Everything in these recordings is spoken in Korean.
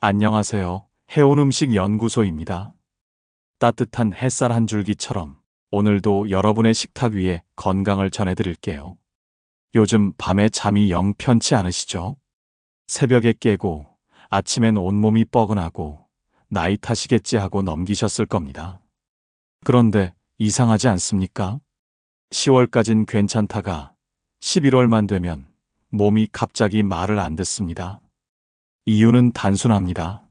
안녕하세요. 해온음식 연구소입니다. 따뜻한 햇살 한 줄기처럼 오늘도 여러분의 식탁 위에 건강을 전해드릴게요. 요즘 밤에 잠이 영 편치 않으시죠? 새벽에 깨고 아침엔 온몸이 뻐근하고 나이 탓이겠지 하고 넘기셨을 겁니다. 그런데 이상하지 않습니까? 10월까진 괜찮다가 11월만 되면 몸이 갑자기 말을 안 듣습니다. 이유는 단순합니다.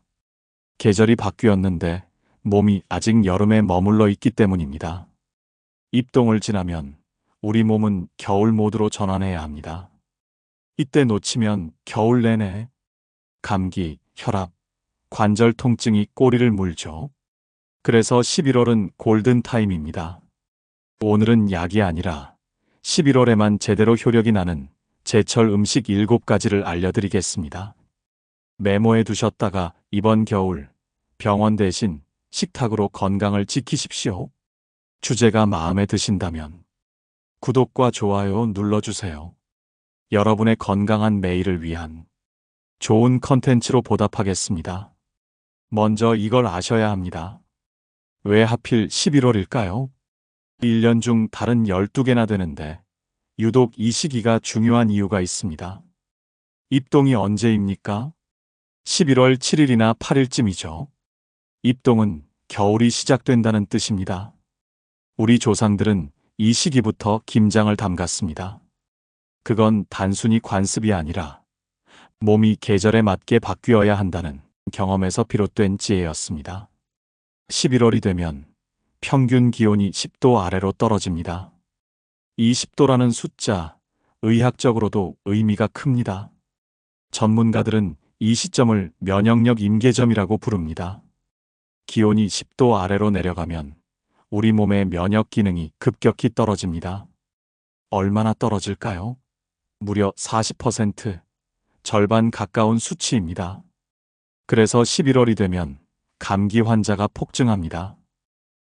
계절이 바뀌었는데 몸이 아직 여름에 머물러 있기 때문입니다. 입동을 지나면 우리 몸은 겨울 모드로 전환해야 합니다. 이때 놓치면 겨울 내내 감기, 혈압, 관절 통증이 꼬리를 물죠. 그래서 11월은 골든타임입니다. 오늘은 약이 아니라 11월에만 제대로 효력이 나는 제철 음식 7가지를 알려드리겠습니다. 메모해 두셨다가 이번 겨울 병원 대신 식탁으로 건강을 지키십시오. 주제가 마음에 드신다면 구독과 좋아요 눌러주세요. 여러분의 건강한 매일을 위한 좋은 컨텐츠로 보답하겠습니다. 먼저 이걸 아셔야 합니다. 왜 하필 11월일까요? 1년 중 달은 12개나 되는데 유독 이 시기가 중요한 이유가 있습니다. 입동이 언제입니까? 11월 7일이나 8일쯤이죠. 입동은 겨울이 시작된다는 뜻입니다. 우리 조상들은 이 시기부터 김장을 담갔습니다. 그건 단순히 관습이 아니라 몸이 계절에 맞게 바뀌어야 한다는 경험에서 비롯된 지혜였습니다. 11월이 되면 평균 기온이 10도 아래로 떨어집니다. 이 10도라는 숫자, 의학적으로도 의미가 큽니다. 전문가들은 이 시점을 면역력 임계점이라고 부릅니다. 기온이 10도 아래로 내려가면 우리 몸의 면역 기능이 급격히 떨어집니다. 얼마나 떨어질까요? 무려 40%, 절반 가까운 수치입니다. 그래서 11월이 되면 감기 환자가 폭증합니다.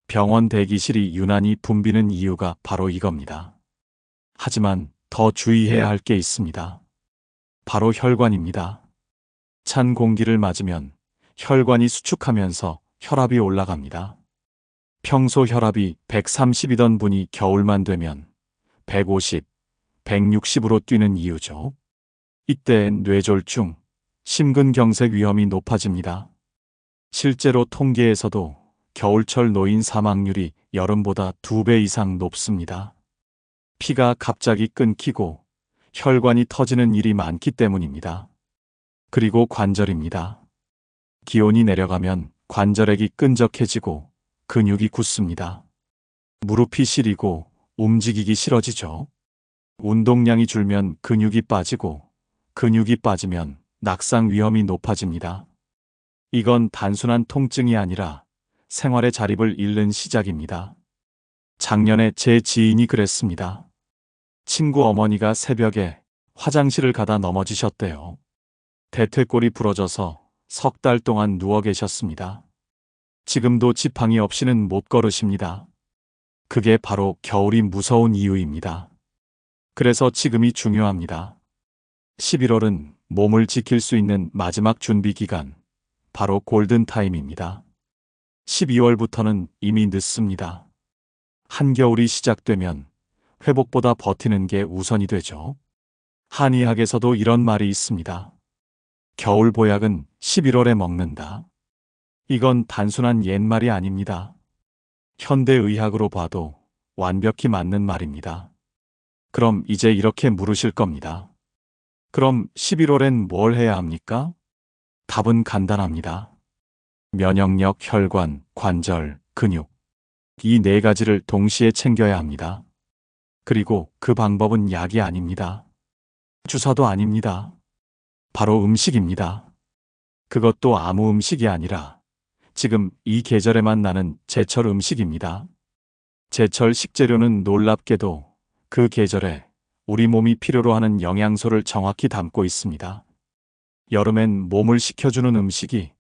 병원 대기실이 유난히 붐비는 이유가 바로 이겁니다. 하지만 더 주의해야 할 게 있습니다. 바로 혈관입니다. 찬 공기를 맞으면 혈관이 수축하면서 혈압이 올라갑니다. 평소 혈압이 130이던 분이 겨울만 되면 150, 160으로 뛰는 이유죠. 이때 뇌졸중, 심근경색 위험이 높아집니다. 실제로 통계에서도 겨울철 노인 사망률이 여름보다 2배 이상 높습니다. 피가 갑자기 끊기고 혈관이 터지는 일이 많기 때문입니다. 그리고 관절입니다. 기온이 내려가면 관절액이 끈적해지고 근육이 굳습니다. 무릎이 시리고 움직이기 싫어지죠. 운동량이 줄면 근육이 빠지고 근육이 빠지면 낙상 위험이 높아집니다. 이건 단순한 통증이 아니라 생활의 자립을 잃는 시작입니다. 작년에 제 지인이 그랬습니다. 친구 어머니가 새벽에 화장실을 가다 넘어지셨대요. 대퇴골이 부러져서 석 달 동안 누워 계셨습니다. 지금도 지팡이 없이는 못 걸으십니다. 그게 바로 겨울이 무서운 이유입니다. 그래서 지금이 중요합니다. 11월은 몸을 지킬 수 있는 마지막 준비 기간, 바로 골든타임입니다. 12월부터는 이미 늦습니다. 한겨울이 시작되면 회복보다 버티는 게 우선이 되죠. 한의학에서도 이런 말이 있습니다. 겨울 보약은 11월에 먹는다. 이건 단순한 옛말이 아닙니다. 현대의학으로 봐도 완벽히 맞는 말입니다. 그럼 이제 이렇게 물으실 겁니다. 그럼 11월엔 뭘 해야 합니까? 답은 간단합니다. 면역력, 혈관, 관절, 근육. 이 4가지를 동시에 챙겨야 합니다. 그리고 그 방법은 약이 아닙니다. 주사도 아닙니다. 바로 음식입니다. 그것도 아무 음식이 아니라 지금 이 계절에만 나는 제철 음식입니다. 제철 식재료는 놀랍게도 그 계절에 우리 몸이 필요로 하는 영양소를 정확히 담고 있습니다. 여름엔 몸을 식혀주는 음식이,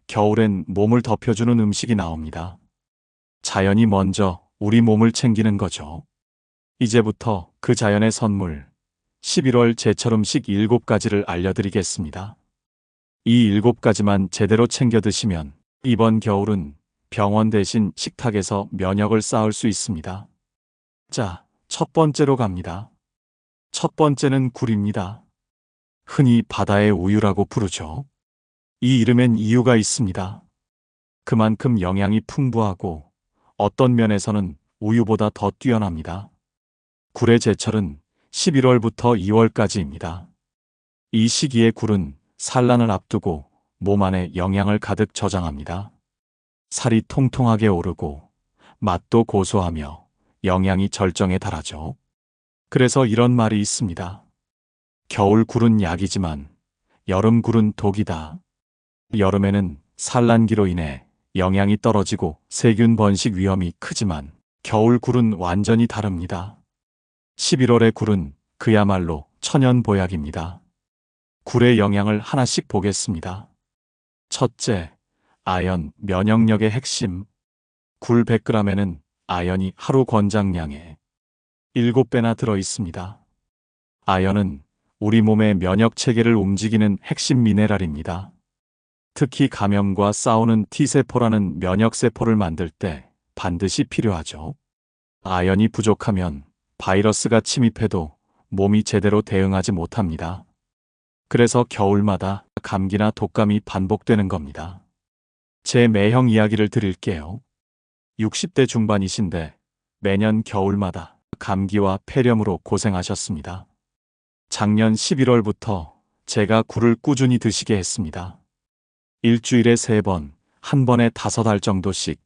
겨울엔 몸을 덮여주는 음식이 나옵니다. 자연이 먼저 우리 몸을 챙기는 거죠. 이제부터 그 자연의 선물, 11월 제철 음식 7가지를 알려드리겠습니다. 이 7가지만 제대로 챙겨 드시면 이번 겨울은 병원 대신 식탁에서 면역을 쌓을 수 있습니다. 자, 첫 번째로 갑니다. 첫 번째는 굴입니다. 흔히 바다의 우유라고 부르죠. 이 이름엔 이유가 있습니다. 그만큼 영양이 풍부하고 어떤 면에서는 우유보다 더 뛰어납니다. 굴의 제철은 11월부터 2월까지입니다. 이 시기에 굴은 산란을 앞두고 몸 안에 영양을 가득 저장합니다. 살이 통통하게 오르고 맛도 고소하며 영양이 절정에 달하죠. 그래서 이런 말이 있습니다. 겨울 굴은 약이지만 여름 굴은 독이다. 여름에는 산란기로 인해 영양이 떨어지고 세균 번식 위험이 크지만 겨울 굴은 완전히 다릅니다. 11월의 굴은 그야말로 천연 보약입니다. 굴의 영양을 하나씩 보겠습니다. 첫째, 아연, 면역력의 핵심. 굴 100g에는 아연이 하루 권장량의 7배나 들어 있습니다. 아연은 우리 몸의 면역 체계를 움직이는 핵심 미네랄입니다. 특히 감염과 싸우는 T세포라는 면역세포를 만들 때 반드시 필요하죠. 아연이 부족하면 바이러스가 침입해도 몸이 제대로 대응하지 못합니다. 그래서 겨울마다 감기나 독감이 반복되는 겁니다. 제 매형 이야기를 드릴게요. 60대 중반이신데 매년 겨울마다 감기와 폐렴으로 고생하셨습니다. 작년 11월부터 제가 굴을 꾸준히 드시게 했습니다. 일주일에 3번, 한 번에 5알 정도씩.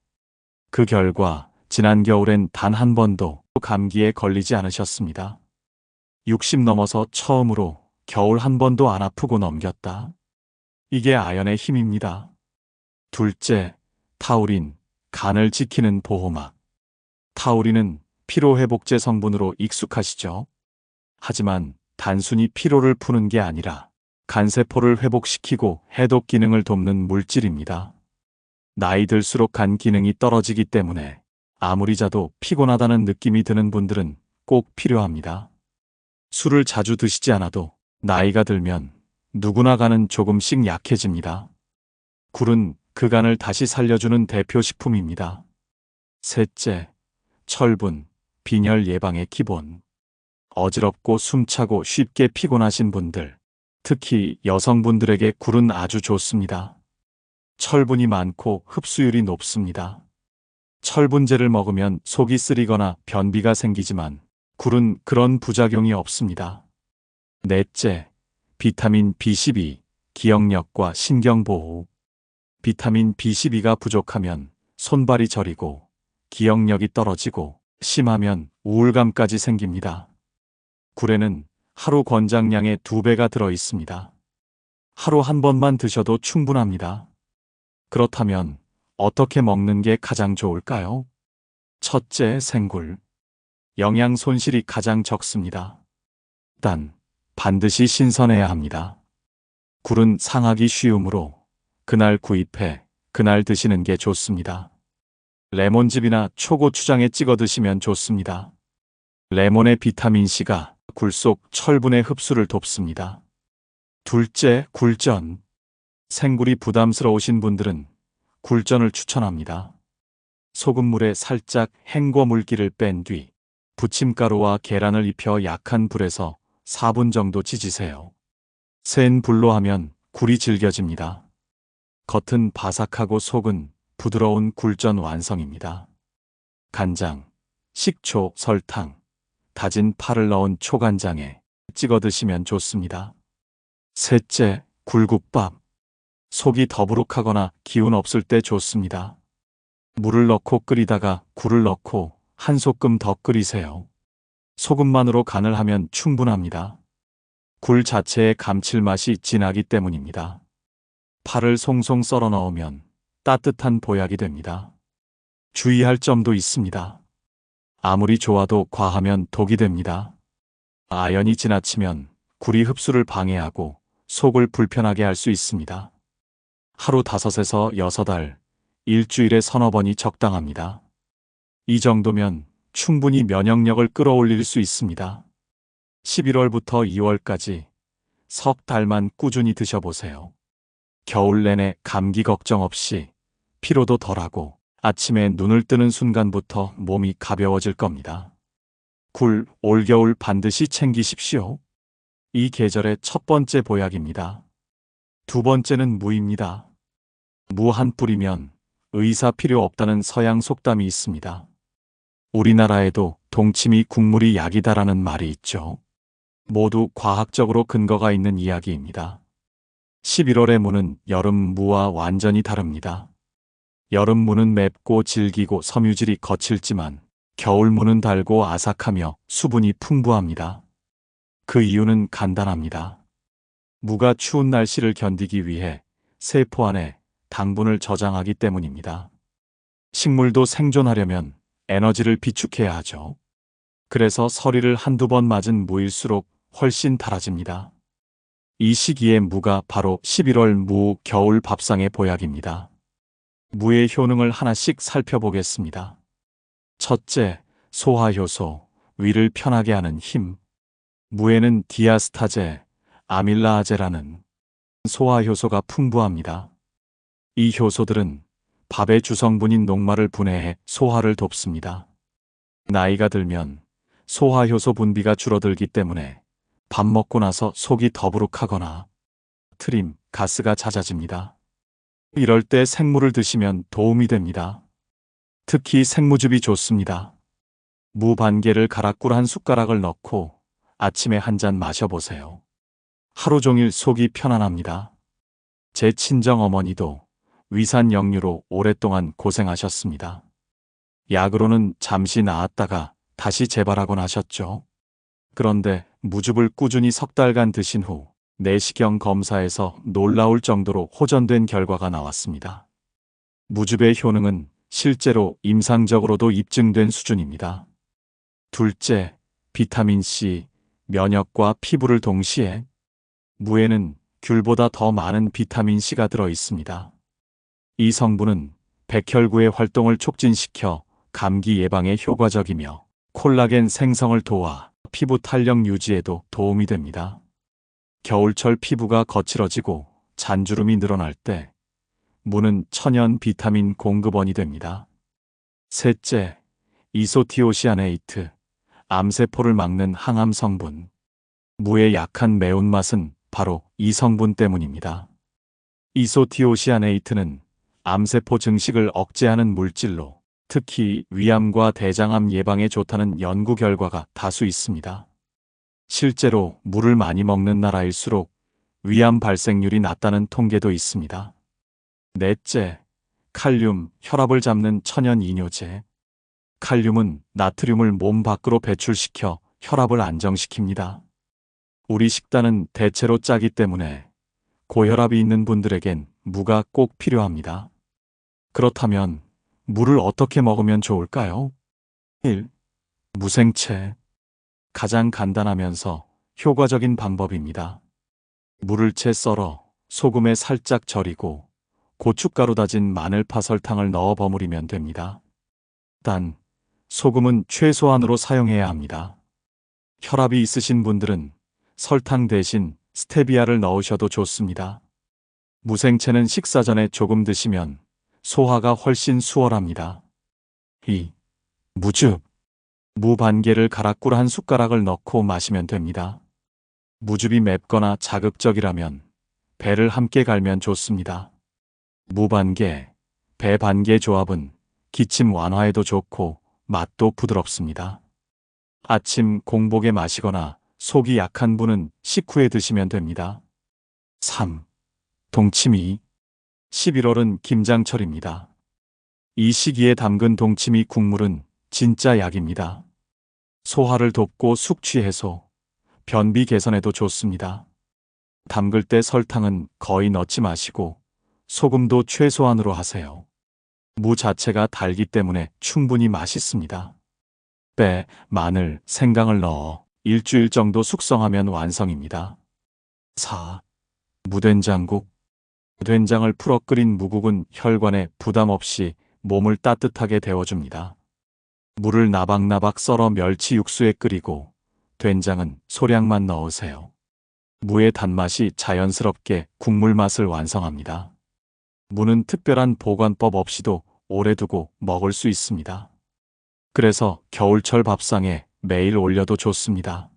그 결과 지난 겨울엔 단 한 번도 감기에 걸리지 않으셨습니다. 60 넘어서 처음으로 겨울 한 번도 안 아프고 넘겼다. 이게 아연의 힘입니다. 둘째, 타우린, 간을 지키는 보호막. 타우린은 피로회복제 성분으로 익숙하시죠? 하지만 단순히 피로를 푸는 게 아니라 간세포를 회복시키고 해독 기능을 돕는 물질입니다. 나이 들수록 간 기능이 떨어지기 때문에 아무리 자도 피곤하다는 느낌이 드는 분들은 꼭 필요합니다. 술을 자주 드시지 않아도 나이가 들면 누구나 간은 조금씩 약해집니다. 굴은 그 간을 다시 살려주는 대표 식품입니다. 셋째, 철분, 빈혈 예방의 기본. 어지럽고 숨차고 쉽게 피곤하신 분들, 특히 여성분들에게 굴은 아주 좋습니다. 철분이 많고 흡수율이 높습니다. 철분제를 먹으면 속이 쓰리거나 변비가 생기지만 굴은 그런 부작용이 없습니다. 넷째, 비타민 B12, 기억력과 신경보호. 비타민 B12가 부족하면 손발이 저리고 기억력이 떨어지고 심하면 우울감까지 생깁니다. 굴에는 하루 권장량의 2배가 들어 있습니다. 하루 한 번만 드셔도 충분합니다. 그렇다면 어떻게 먹는 게 가장 좋을까요? 첫째, 생굴. 영양 손실이 가장 적습니다. 단, 반드시 신선해야 합니다. 굴은 상하기 쉬우므로 그날 구입해 그날 드시는 게 좋습니다. 레몬즙이나 초고추장에 찍어 드시면 좋습니다. 레몬의 비타민C가 굴 속 철분의 흡수를 돕습니다. 둘째, 굴전. 생굴이 부담스러우신 분들은 굴전을 추천합니다. 소금물에 살짝 헹궈 물기를 뺀 뒤 부침가루와 계란을 입혀 약한 불에서 4분 정도 지지세요. 센 불로 하면 굴이 질겨집니다. 겉은 바삭하고 속은 부드러운 굴전 완성입니다. 간장, 식초, 설탕, 다진 파를 넣은 초간장에 찍어 드시면 좋습니다. 셋째, 굴국밥. 속이 더부룩하거나 기운 없을 때 좋습니다. 물을 넣고 끓이다가 굴을 넣고 한 소끔 더 끓이세요. 소금만으로 간을 하면 충분합니다. 굴 자체의 감칠맛이 진하기 때문입니다. 파를 송송 썰어 넣으면 따뜻한 보약이 됩니다. 주의할 점도 있습니다. 아무리 좋아도 과하면 독이 됩니다. 아연이 지나치면 굴이 흡수를 방해하고 속을 불편하게 할 수 있습니다. 하루 5에서 6알, 일주일에 3-4번이 적당합니다. 이 정도면 충분히 면역력을 끌어올릴 수 있습니다. 11월부터 2월까지 석 달만 꾸준히 드셔보세요. 겨울 내내 감기 걱정 없이 피로도 덜하고 아침에 눈을 뜨는 순간부터 몸이 가벼워질 겁니다. 굴, 올겨울 반드시 챙기십시오. 이 계절의 첫 번째 보약입니다. 두 번째는 무입니다. 무 한 뿌리면 의사 필요 없다는 서양 속담이 있습니다. 우리나라에도 동치미 국물이 약이다라는 말이 있죠. 모두 과학적으로 근거가 있는 이야기입니다. 11월의 무는 여름 무와 완전히 다릅니다. 여름 무는 맵고 질기고 섬유질이 거칠지만 겨울 무는 달고 아삭하며 수분이 풍부합니다. 그 이유는 간단합니다. 무가 추운 날씨를 견디기 위해 세포 안에 당분을 저장하기 때문입니다. 식물도 생존하려면 에너지를 비축해야 하죠. 그래서 서리를 한두 번 맞은 무일수록 훨씬 달아집니다. 이 시기에 무가 바로 11월 무 겨울 밥상의 보약입니다. 무의 효능을 하나씩 살펴보겠습니다. 첫째, 소화효소, 위를 편하게 하는 힘. 무에는 디아스타제, 아밀라아제라는 소화효소가 풍부합니다. 이 효소들은 밥의 주성분인 녹말을 분해해 소화를 돕습니다. 나이가 들면 소화효소 분비가 줄어들기 때문에 밥 먹고 나서 속이 더부룩하거나 트림, 가스가 잦아집니다. 이럴 때 생무를 드시면 도움이 됩니다. 특히 생무즙이 좋습니다. 무 반개를 갈아 꿀 한 숟가락을 넣고 아침에 한 잔 마셔보세요. 하루 종일 속이 편안합니다. 제 친정 어머니도 위산 역류로 오랫동안 고생하셨습니다. 약으로는 잠시 나았다가 다시 재발하곤 하셨죠. 그런데 무즙을 꾸준히 석 달간 드신 후 내시경 검사에서 놀라울 정도로 호전된 결과가 나왔습니다. 무즙의 효능은 실제로 임상적으로도 입증된 수준입니다. 둘째, 비타민C, 면역과 피부를 동시에. 무에는 귤보다 더 많은 비타민C가 들어 있습니다. 이 성분은 백혈구의 활동을 촉진시켜 감기 예방에 효과적이며 콜라겐 생성을 도와 피부 탄력 유지에도 도움이 됩니다. 겨울철 피부가 거칠어지고 잔주름이 늘어날 때 무는 천연 비타민 공급원이 됩니다. 셋째, 이소티오시아네이트, 암세포를 막는 항암 성분. 무의 약한 매운맛은 바로 이 성분 때문입니다. 이소티오시아네이트는 암세포 증식을 억제하는 물질로 특히 위암과 대장암 예방에 좋다는 연구 결과가 다수 있습니다. 실제로 무를 많이 먹는 나라일수록 위암 발생률이 낮다는 통계도 있습니다. 넷째, 칼륨, 혈압을 잡는 천연 이뇨제. 칼륨은 나트륨을 몸 밖으로 배출시켜 혈압을 안정시킵니다. 우리 식단은 대체로 짜기 때문에 고혈압이 있는 분들에겐 무가 꼭 필요합니다. 그렇다면 무를 어떻게 먹으면 좋을까요? 1. 무생채. 가장 간단하면서 효과적인 방법입니다. 무를 채 썰어 소금에 살짝 절이고 고춧가루 다진 마늘파 설탕을 넣어 버무리면 됩니다. 단, 소금은 최소한으로 사용해야 합니다. 혈압이 있으신 분들은 설탕 대신 스테비아를 넣으셔도 좋습니다. 무생채는 식사 전에 조금 드시면 소화가 훨씬 수월합니다. 2. 무즙. 무 반개를 갈아 꿀 한 숟가락을 넣고 마시면 됩니다. 무즙이 맵거나 자극적이라면 배를 함께 갈면 좋습니다. 무 반개, 배 반개 조합은 기침 완화에도 좋고 맛도 부드럽습니다. 아침 공복에 마시거나 속이 약한 분은 식후에 드시면 됩니다. 3. 동치미. 11월은 김장철입니다. 이 시기에 담근 동치미 국물은 진짜 약입니다. 소화를 돕고 숙취 해소, 변비 개선에도 좋습니다. 담글 때 설탕은 거의 넣지 마시고 소금도 최소한으로 하세요. 무 자체가 달기 때문에 충분히 맛있습니다. 배, 마늘, 생강을 넣어 일주일 정도 숙성하면 완성입니다. 4. 무된장국. 된장을 풀어 끓인 무국은 혈관에 부담 없이 몸을 따뜻하게 데워줍니다. 물을 나박나박 썰어 멸치 육수에 끓이고 된장은 소량만 넣으세요. 무의 단맛이 자연스럽게 국물 맛을 완성합니다. 무는 특별한 보관법 없이도 오래 두고 먹을 수 있습니다. 그래서 겨울철 밥상에 매일 올려도 좋습니다.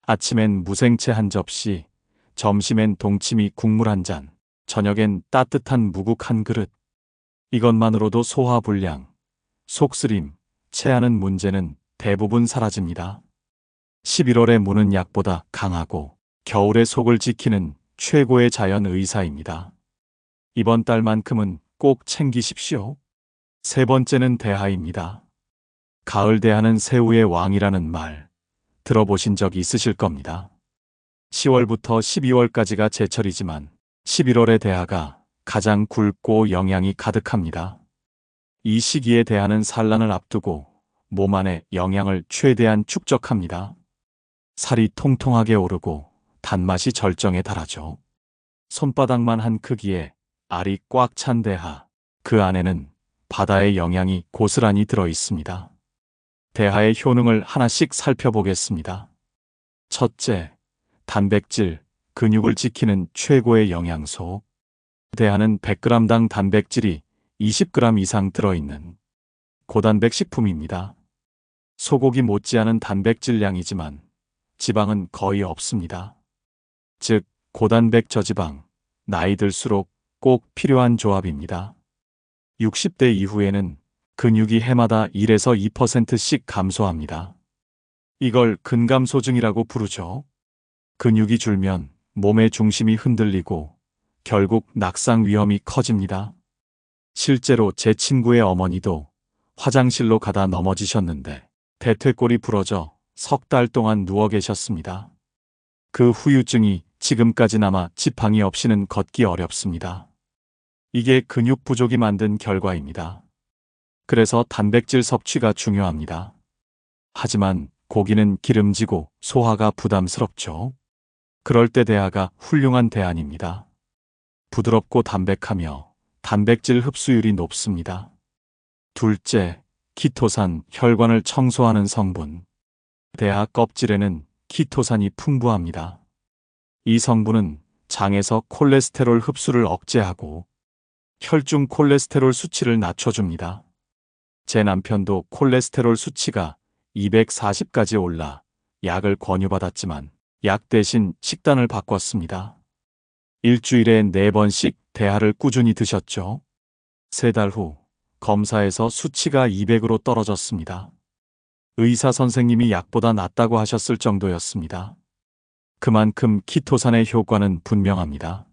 아침엔 무생채 한 접시, 점심엔 동치미 국물 한 잔, 저녁엔 따뜻한 무국 한 그릇. 이것만으로도 소화불량, 속쓰림, 체하는 문제는 대부분 사라집니다. 11월의 무는 약보다 강하고 겨울의 속을 지키는 최고의 자연 의사입니다. 이번 달만큼은 꼭 챙기십시오. 세 번째는 대하입니다. 가을 대하는 새우의 왕이라는 말 들어보신 적 있으실 겁니다. 10월부터 12월까지가 제철이지만 11월의 대하가 가장 굵고 영양이 가득합니다. 이 시기에 대하는 산란을 앞두고 몸 안에 영양을 최대한 축적합니다. 살이 통통하게 오르고 단맛이 절정에 달하죠. 손바닥만 한 크기의 알이 꽉 찬 대하, 그 안에는 바다의 영양이 고스란히 들어 있습니다. 대하의 효능을 하나씩 살펴보겠습니다. 첫째, 단백질, 근육을 지키는 최고의 영양소. 대하는 100g당 단백질이 20g 이상 들어있는 고단백 식품입니다. 소고기 못지않은 단백질량이지만 지방은 거의 없습니다. 즉, 고단백 저지방, 나이 들수록 꼭 필요한 조합입니다. 60대 이후에는 근육이 해마다 1에서 2%씩 감소합니다. 이걸 근감소증이라고 부르죠. 근육이 줄면 몸의 중심이 흔들리고 결국 낙상 위험이 커집니다. 실제로 제 친구의 어머니도 화장실로 가다 넘어지셨는데 대퇴골이 부러져 석 달 동안 누워 계셨습니다. 그 후유증이 지금까지나마 지팡이 없이는 걷기 어렵습니다. 이게 근육 부족이 만든 결과입니다. 그래서 단백질 섭취가 중요합니다. 하지만 고기는 기름지고 소화가 부담스럽죠. 그럴 때 대하가 훌륭한 대안입니다. 부드럽고 담백하며 단백질 흡수율이 높습니다. 둘째, 키토산, 혈관을 청소하는 성분. 대하 껍질에는 키토산이 풍부합니다. 이 성분은 장에서 콜레스테롤 흡수를 억제하고 혈중 콜레스테롤 수치를 낮춰줍니다. 제 남편도 콜레스테롤 수치가 240까지 올라 약을 권유받았지만 약 대신 식단을 바꿨습니다. 일주일에 4번씩 대하를 꾸준히 드셨죠. 3달 후 검사에서 수치가 200으로 떨어졌습니다. 의사 선생님이 약보다 낫다고 하셨을 정도였습니다. 그만큼 키토산의 효과는 분명합니다.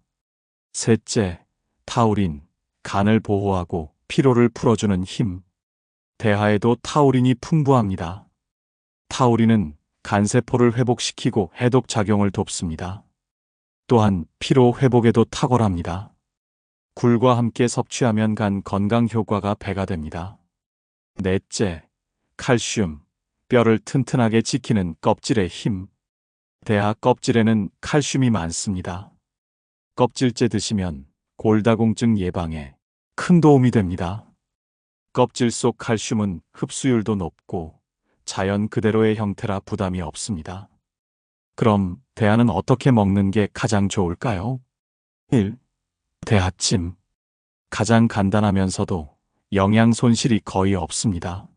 셋째, 타우린, 간을 보호하고 피로를 풀어주는 힘. 대하에도 타우린이 풍부합니다. 타우린은 간세포를 회복시키고 해독 작용을 돕습니다. 또한 피로 회복에도 탁월합니다. 굴과 함께 섭취하면 간 건강 효과가 배가 됩니다. 넷째, 칼슘, 뼈를 튼튼하게 지키는 껍질의 힘. 대하 껍질에는 칼슘이 많습니다. 껍질째 드시면 골다공증 예방에 큰 도움이 됩니다. 껍질 속 칼슘은 흡수율도 높고 자연 그대로의 형태라 부담이 없습니다. 그럼 대하는 어떻게 먹는 게 가장 좋을까요? 1. 대하찜. 가장 간단하면서도 영양 손실이 거의 없습니다.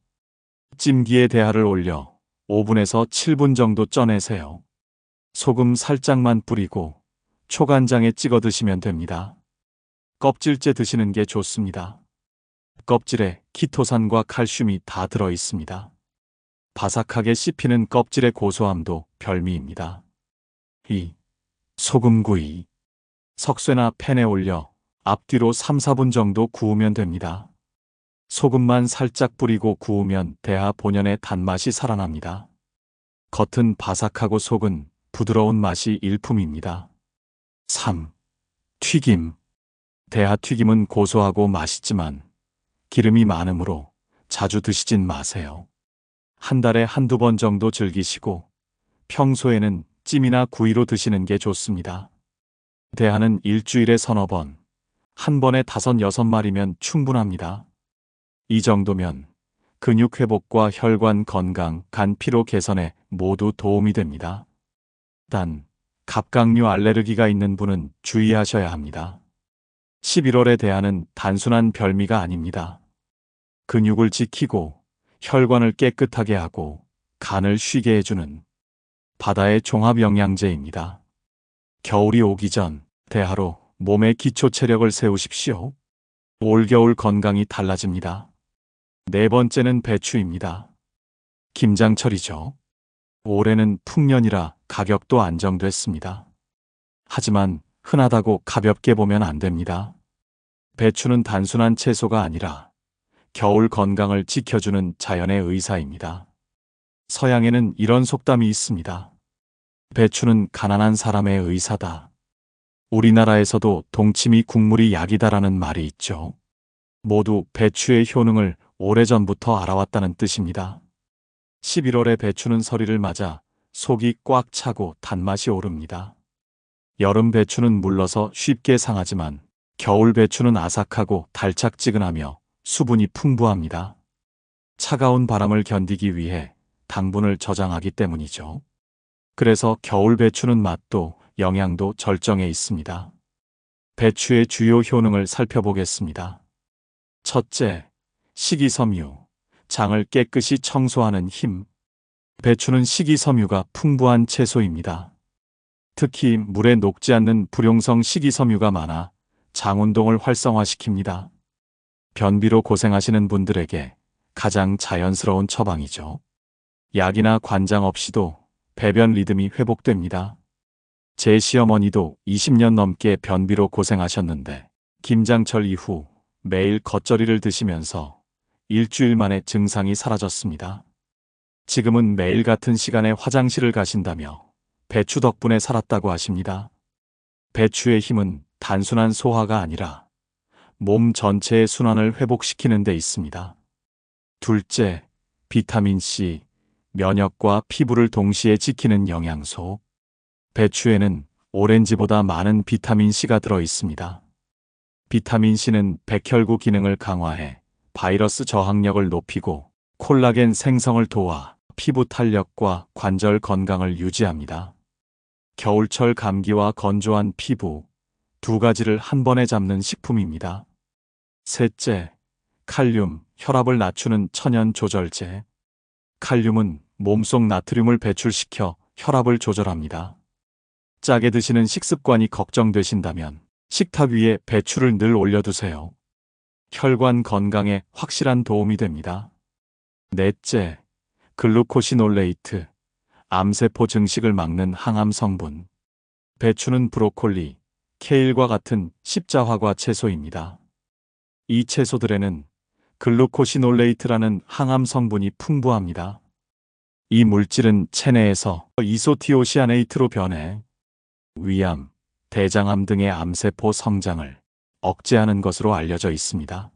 찜기에 대하를 올려 5분에서 7분 정도 쪄내세요. 소금 살짝만 뿌리고 초간장에 찍어 드시면 됩니다. 껍질째 드시는 게 좋습니다. 껍질에 키토산과 칼슘이 다 들어 있습니다. 바삭하게 씹히는 껍질의 고소함도 별미입니다. 2. 소금구이. 석쇠나 팬에 올려 앞뒤로 3, 4분 정도 구우면 됩니다. 소금만 살짝 뿌리고 구우면 대하 본연의 단맛이 살아납니다. 겉은 바삭하고 속은 부드러운 맛이 일품입니다. 3. 튀김. 대하 튀김은 고소하고 맛있지만 기름이 많으므로 자주 드시진 마세요. 한 달에 한두 번 정도 즐기시고 평소에는 찜이나 구이로 드시는 게 좋습니다. 대하는 일주일에 서너 번, 한 번에 5, 6마리면 충분합니다. 이 정도면 근육 회복과 혈관 건강, 간 피로 개선에 모두 도움이 됩니다. 단, 갑각류 알레르기가 있는 분은 주의하셔야 합니다. 11월의 대하는 단순한 별미가 아닙니다. 근육을 지키고 혈관을 깨끗하게 하고 간을 쉬게 해주는 바다의 종합 영양제입니다. 겨울이 오기 전 대하로 몸의 기초 체력을 세우십시오. 올겨울 건강이 달라집니다. 네 번째는 배추입니다. 김장철이죠. 올해는 풍년이라 가격도 안정됐습니다. 하지만 흔하다고 가볍게 보면 안 됩니다. 배추는 단순한 채소가 아니라 겨울 건강을 지켜주는 자연의 의사입니다. 서양에는 이런 속담이 있습니다. 배추는 가난한 사람의 의사다. 우리나라에서도 동치미 국물이 약이다라는 말이 있죠. 모두 배추의 효능을 오래전부터 알아왔다는 뜻입니다. 11월에 배추는 서리를 맞아 속이 꽉 차고 단맛이 오릅니다. 여름 배추는 물러서 쉽게 상하지만 겨울 배추는 아삭하고 달짝지근하며 수분이 풍부합니다. 차가운 바람을 견디기 위해 당분을 저장하기 때문이죠. 그래서 겨울 배추는 맛도 영양도 절정에 있습니다. 배추의 주요 효능을 살펴보겠습니다. 첫째, 식이섬유, 장을 깨끗이 청소하는 힘. 배추는 식이섬유가 풍부한 채소입니다. 특히 물에 녹지 않는 불용성 식이섬유가 많아 장 운동을 활성화시킵니다. 변비로 고생하시는 분들에게 가장 자연스러운 처방이죠. 약이나 관장 없이도 배변 리듬이 회복됩니다. 제 시어머니도 20년 넘게 변비로 고생하셨는데 김장철 이후 매일 겉절이를 드시면서 일주일 만에 증상이 사라졌습니다. 지금은 매일 같은 시간에 화장실을 가신다며 배추 덕분에 살았다고 하십니다. 배추의 힘은 단순한 소화가 아니라 몸 전체의 순환을 회복시키는 데 있습니다. 둘째, 비타민C, 면역과 피부를 동시에 지키는 영양소. 배추에는 오렌지보다 많은 비타민C가 들어 있습니다. 비타민C는 백혈구 기능을 강화해 바이러스 저항력을 높이고 콜라겐 생성을 도와 피부 탄력과 관절 건강을 유지합니다. 겨울철 감기와 건조한 피부, 두 가지를 한 번에 잡는 식품입니다. 셋째, 칼륨, 혈압을 낮추는 천연 조절제. 칼륨은 몸속 나트륨을 배출시켜 혈압을 조절합니다. 짜게 드시는 식습관이 걱정되신다면 식탁 위에 배추를 늘 올려두세요. 혈관 건강에 확실한 도움이 됩니다. 넷째, 글루코시놀레이트, 암세포 증식을 막는 항암 성분. 배추는 브로콜리, 케일과 같은 십자화과 채소입니다. 이 채소들에는 글루코시놀레이트라는 항암 성분이 풍부합니다. 이 물질은 체내에서 이소티오시아네이트로 변해 위암, 대장암 등의 암세포 성장을 억제하는 것으로 알려져 있습니다.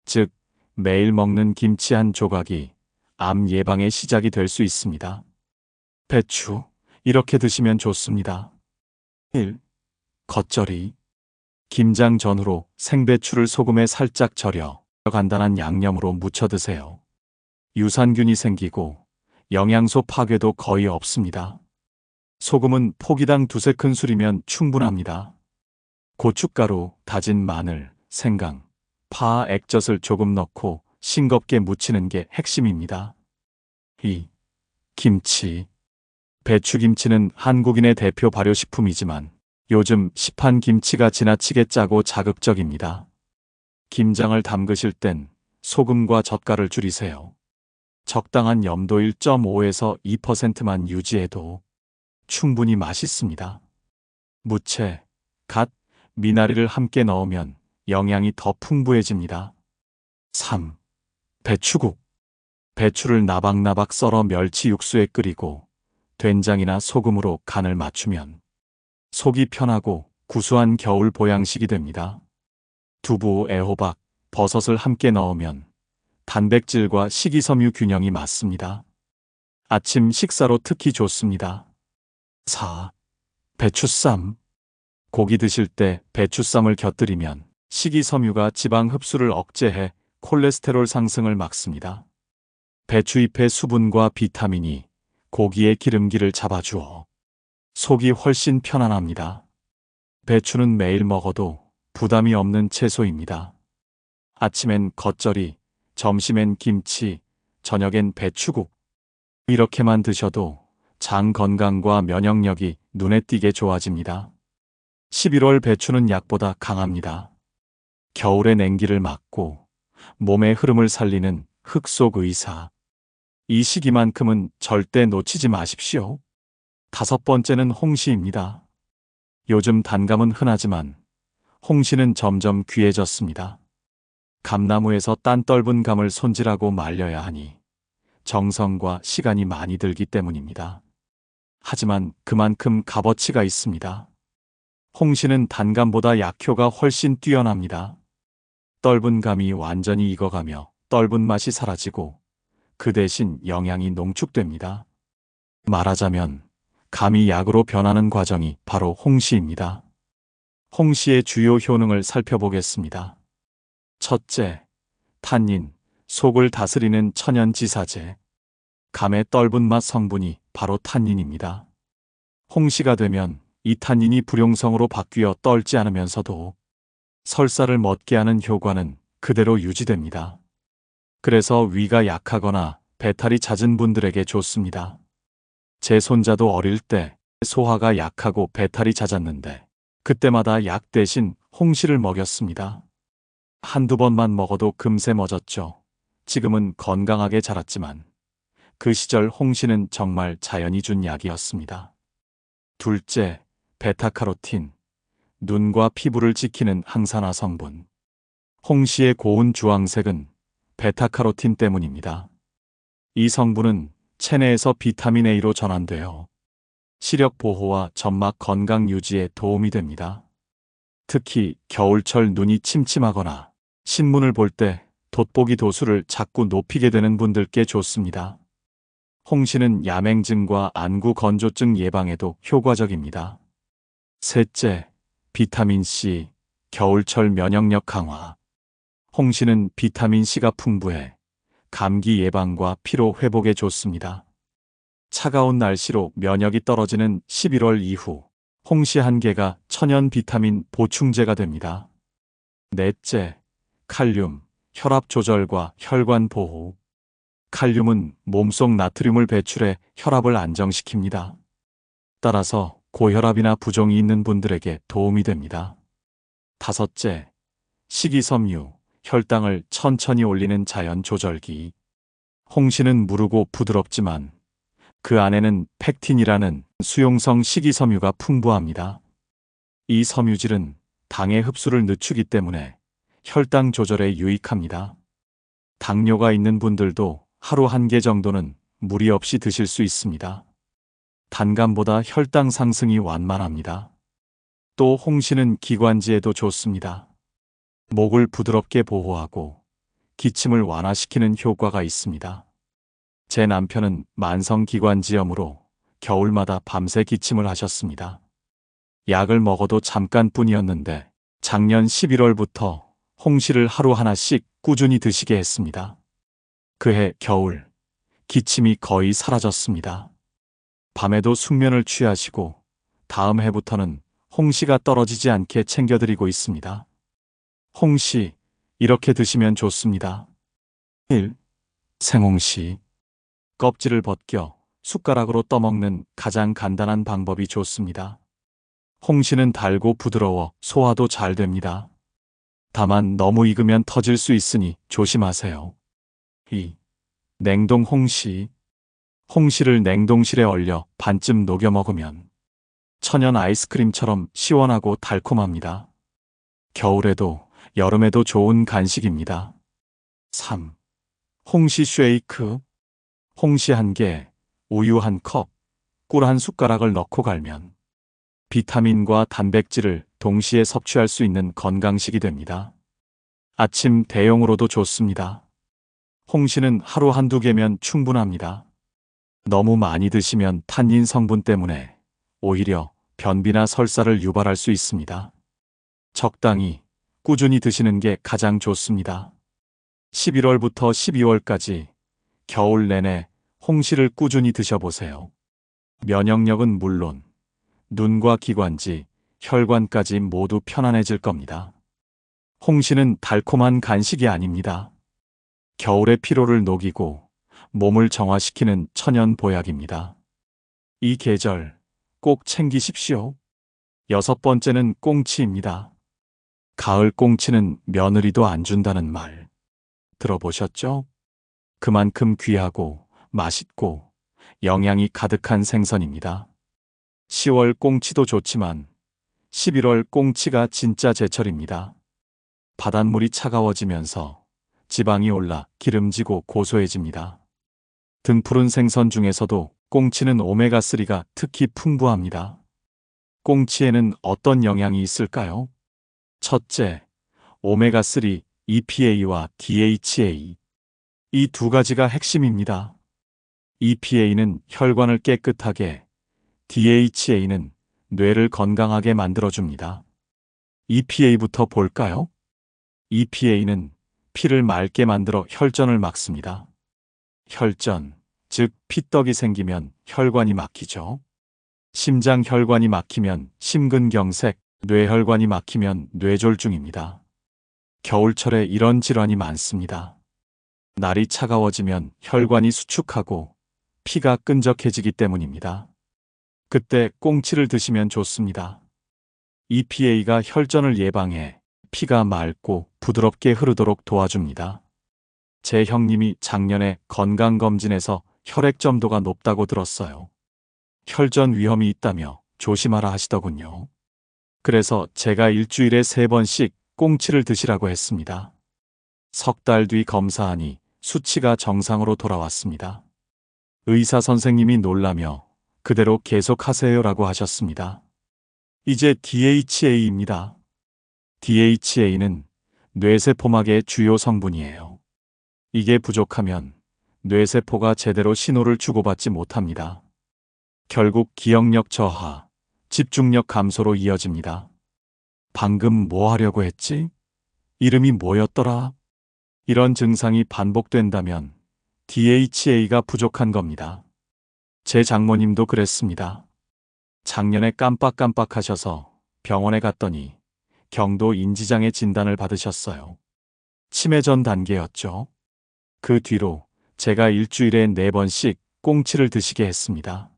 즉, 매일 먹는 김치 한 조각이 암 예방의 시작이 될 수 있습니다. 배추, 이렇게 드시면 좋습니다. 1. 겉절이. 김장 전후로 생배추를 소금에 살짝 절여 간단한 양념으로 무쳐 드세요. 유산균이 생기고 영양소 파괴도 거의 없습니다. 소금은 포기당 두세 큰술이면 충분합니다. 고춧가루, 다진 마늘, 생강, 파, 액젓을 조금 넣고 싱겁게 무치는 게 핵심입니다. 2. 김치. 배추김치는 한국인의 대표 발효식품이지만 요즘 시판 김치가 지나치게 짜고 자극적입니다. 김장을 담그실 땐 소금과 젓갈을 줄이세요. 적당한 염도 1.5에서 2%만 유지해도 충분히 맛있습니다. 무채, 갓, 미나리를 함께 넣으면 영양이 더 풍부해집니다. 3. 배추국. 배추를 나박나박 썰어 멸치 육수에 끓이고 된장이나 소금으로 간을 맞추면 속이 편하고 구수한 겨울 보양식이 됩니다. 두부, 애호박, 버섯을 함께 넣으면 단백질과 식이섬유 균형이 맞습니다. 아침 식사로 특히 좋습니다. 4. 배추쌈. 고기 드실 때 배추쌈을 곁들이면 식이섬유가 지방 흡수를 억제해 콜레스테롤 상승을 막습니다. 배추잎의 수분과 비타민이 고기의 기름기를 잡아주어 속이 훨씬 편안합니다. 배추는 매일 먹어도 부담이 없는 채소입니다. 아침엔 겉절이, 점심엔 김치, 저녁엔 배추국. 이렇게만 드셔도 장 건강과 면역력이 눈에 띄게 좋아집니다. 11월 배추는 약보다 강합니다. 겨울의 냉기를 막고 몸의 흐름을 살리는 흙 속 의사. 이 시기만큼은 절대 놓치지 마십시오. 5번째는 홍시입니다. 요즘 단감은 흔하지만 홍시는 점점 귀해졌습니다. 감나무에서 딴 떫은 감을 손질하고 말려야 하니 정성과 시간이 많이 들기 때문입니다. 하지만 그만큼 값어치가 있습니다. 홍시는 단감보다 약효가 훨씬 뛰어납니다. 떫은 감이 완전히 익어가며 떫은 맛이 사라지고 그 대신 영양이 농축됩니다. 말하자면 감이 약으로 변하는 과정이 바로 홍시입니다. 홍시의 주요 효능을 살펴보겠습니다. 첫째, 탄닌, 속을 다스리는 천연지사제. 감의 떫은 맛 성분이 바로 탄닌입니다. 홍시가 되면 이 탄닌이 불용성으로 바뀌어 떫지 않으면서도 설사를 멎게 하는 효과는 그대로 유지됩니다. 그래서 위가 약하거나 배탈이 잦은 분들에게 좋습니다. 제 손자도 어릴 때 소화가 약하고 배탈이 잦았는데 그때마다 약 대신 홍시를 먹였습니다. 한두 번만 먹어도 금세 멎었죠. 지금은 건강하게 자랐지만 그 시절 홍시는 정말 자연이 준 약이었습니다. 둘째, 베타카로틴. 눈과 피부를 지키는 항산화 성분. 홍시의 고운 주황색은 베타카로틴 때문입니다. 이 성분은 체내에서 비타민 A로 전환되어 시력 보호와 점막 건강 유지에 도움이 됩니다. 특히 겨울철 눈이 침침하거나 신문을 볼 때 돋보기 도수를 자꾸 높이게 되는 분들께 좋습니다. 홍시는 야맹증과 안구 건조증 예방에도 효과적입니다. 셋째, 비타민C, 겨울철 면역력 강화. 홍시는 비타민C가 풍부해 감기 예방과 피로 회복에 좋습니다. 차가운 날씨로 면역이 떨어지는 11월 이후 홍시 한 개가 천연 비타민 보충제가 됩니다. 넷째, 칼륨, 혈압 조절과 혈관 보호. 칼륨은 몸속 나트륨을 배출해 혈압을 안정시킵니다. 따라서 고혈압이나 부종이 있는 분들에게 도움이 됩니다. 다섯째, 식이섬유, 혈당을 천천히 올리는 자연 조절기. 홍시는 무르고 부드럽지만 그 안에는 팩틴이라는 수용성 식이섬유가 풍부합니다. 이 섬유질은 당의 흡수를 늦추기 때문에 혈당 조절에 유익합니다. 당뇨가 있는 분들도 하루 1개 정도는 무리 없이 드실 수 있습니다. 단감보다 혈당 상승이 완만합니다. 또 홍시는 기관지에도 좋습니다. 목을 부드럽게 보호하고 기침을 완화시키는 효과가 있습니다. 제 남편은 만성기관지염으로 겨울마다 밤새 기침을 하셨습니다. 약을 먹어도 잠깐뿐이었는데 작년 11월부터 홍시를 하루 하나씩 꾸준히 드시게 했습니다. 그해 겨울 기침이 거의 사라졌습니다. 밤에도 숙면을 취하시고 다음 해부터는 홍시가 떨어지지 않게 챙겨드리고 있습니다. 홍시, 이렇게 드시면 좋습니다. 1. 생홍시. 껍질을 벗겨 숟가락으로 떠먹는 가장 간단한 방법이 좋습니다. 홍시는 달고 부드러워 소화도 잘 됩니다. 다만 너무 익으면 터질 수 있으니 조심하세요. 2. 냉동 홍시. 홍시를 냉동실에 얼려 반쯤 녹여 먹으면 천연 아이스크림처럼 시원하고 달콤합니다. 겨울에도 여름에도 좋은 간식입니다. 3. 홍시 쉐이크. 홍시 1개, 우유 1컵, 꿀 1숟가락을 넣고 갈면 비타민과 단백질을 동시에 섭취할 수 있는 건강식이 됩니다. 아침 대용으로도 좋습니다. 홍시는 하루 1~2개면 충분합니다. 너무 많이 드시면 탄닌 성분 때문에 오히려 변비나 설사를 유발할 수 있습니다. 적당히, 꾸준히 드시는 게 가장 좋습니다. 11월부터 12월까지 겨울 내내 홍시를 꾸준히 드셔보세요. 면역력은 물론 눈과 기관지, 혈관까지 모두 편안해질 겁니다. 홍시는 달콤한 간식이 아닙니다. 겨울의 피로를 녹이고 몸을 정화시키는 천연 보약입니다. 이 계절 꼭 챙기십시오. 6번째는 꽁치입니다. 가을 꽁치는 며느리도 안 준다는 말 들어보셨죠? 그만큼 귀하고 맛있고 영양이 가득한 생선입니다. 10월 꽁치도 좋지만 11월 꽁치가 진짜 제철입니다. 바닷물이 차가워지면서 지방이 올라 기름지고 고소해집니다. 등푸른 생선 중에서도 꽁치는 오메가3가 특히 풍부합니다. 꽁치에는 어떤 영양이 있을까요? 첫째, 오메가3, EPA와 DHA. 이 두 가지가 핵심입니다. EPA는 혈관을 깨끗하게, DHA는 뇌를 건강하게 만들어줍니다. EPA부터 볼까요? EPA는 피를 맑게 만들어 혈전을 막습니다. 혈전, 즉 피떡이 생기면 혈관이 막히죠. 심장 혈관이 막히면 심근경색, 뇌혈관이 막히면 뇌졸중입니다. 겨울철에 이런 질환이 많습니다. 날이 차가워지면 혈관이 수축하고 피가 끈적해지기 때문입니다. 그때 꽁치를 드시면 좋습니다. EPA가 혈전을 예방해 피가 맑고 부드럽게 흐르도록 도와줍니다. 제 형님이 작년에 건강검진에서 혈액점도가 높다고 들었어요. 혈전 위험이 있다며 조심하라 하시더군요. 그래서 제가 일주일에 3번씩 꽁치를 드시라고 했습니다. 3달 뒤 검사하니 수치가 정상으로 돌아왔습니다. 의사 선생님이 놀라며 그대로 계속하세요라고 하셨습니다. 이제 DHA입니다. DHA는 뇌세포막의 주요 성분이에요. 이게 부족하면 뇌세포가 제대로 신호를 주고받지 못합니다. 결국 기억력 저하, 집중력 감소로 이어집니다. 방금 뭐 하려고 했지? 이름이 뭐였더라? 이런 증상이 반복된다면 DHA가 부족한 겁니다. 제 장모님도 그랬습니다. 작년에 깜빡깜빡하셔서 병원에 갔더니 경도 인지장애 진단을 받으셨어요. 치매 전 단계였죠. 그 뒤로 제가 일주일에 4번씩 꽁치를 드시게 했습니다.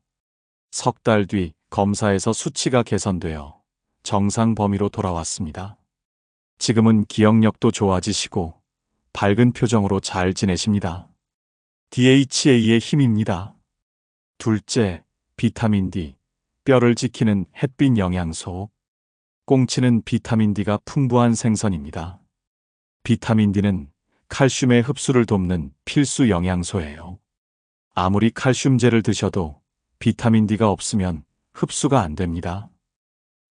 3달 뒤 검사에서 수치가 개선되어 정상 범위로 돌아왔습니다. 지금은 기억력도 좋아지시고 밝은 표정으로 잘 지내십니다. DHA의 힘입니다. 둘째, 비타민 D, 뼈를 지키는 햇빛 영양소. 꽁치는 비타민 D가 풍부한 생선입니다. 비타민 D는 칼슘의 흡수를 돕는 필수 영양소예요. 아무리 칼슘제를 드셔도 비타민 D가 없으면 흡수가 안 됩니다.